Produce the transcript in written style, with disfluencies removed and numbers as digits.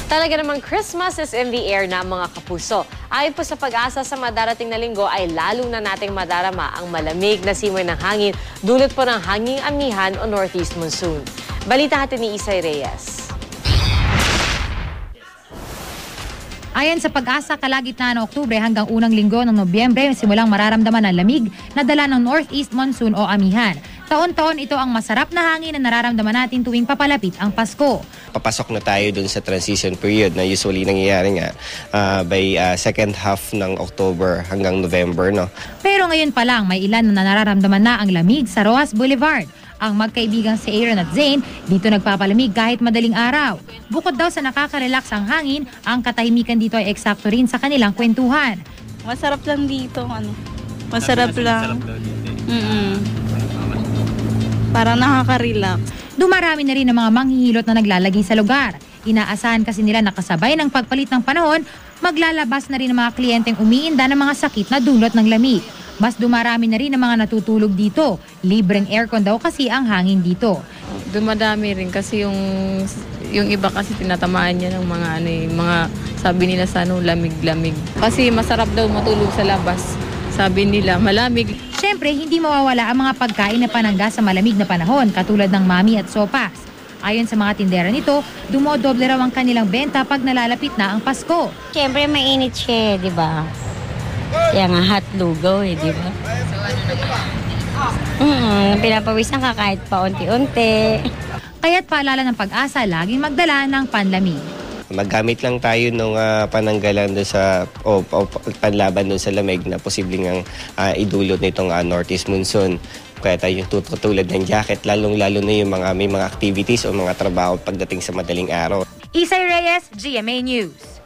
Talaga namang Christmas is in the air na mga kapuso. Ayon po sa Pag-asa, sa madarating na linggo ay lalo na nating madarama ang malamig na simoy ng hangin dulot po ng hanging amihan o northeast monsoon. Balita natin ni Isay Reyes. Ayon sa Pag-asa, kalagitnaan ng Oktubre hanggang unang linggo ng Nobyembre, simulang mararamdaman ang lamig na dala ng northeast monsoon o amihan. Taon-taon ito ang masarap na hangin na nararamdaman natin tuwing papalapit ang Pasko. Papasok na tayo dun sa transition period na usually nangyayari nga by second half ng October hanggang November. No? Pero ngayon pa lang, may ilan na nararamdaman na ang lamig sa Rojas Boulevard. Ang magkaibigang si Aaron at Zane, dito nagpapalamig kahit madaling araw. Bukod daw sa nakaka-relax ang hangin, ang katahimikan dito ay eksakto rin sa kanilang kwentuhan. Masarap lang dito, Masarap lang. Parang nakaka-relax. Dumarami na rin ang mga manghihilot na naglalagay sa lugar. Inaasahan kasi nila nakasabay ng pagpalit ng panahon, maglalabas na rin ang mga kliyenteng umiinda ng mga sakit na dulot ng lamig. Mas dumarami na rin ang mga natutulog dito. Libreng aircon daw kasi ang hangin dito. Dumadami rin kasi yung iba kasi tinatamaan niya ng mga sabi nila sa lamig-lamig. Kasi masarap daw matulog sa labas. Sabi nila malamig. Siyempre, hindi mawawala ang mga pagkain na panangga sa malamig na panahon katulad ng mami at sopas. Ayon sa mga tindera nito, dumodoble raw ang kanilang benta pag nalalapit na ang Pasko. Siyempre mainit siya, di ba? Kaya nga hot lugaw di ba? Pinapawisan ka kahit pa unti-unti. Kaya't paalala ng Pag-asa, laging magdala ng panlamig. Maggamit lang tayo ng pananggalan doon sa panlaban doon sa lamig na posibleng idulot nitong northeast monsoon. Kaya tayo tutulad ng jacket, lalong-lalo na yung may mga activities o mga trabaho pagdating sa madaling araw. Isay Reyes, GMA News.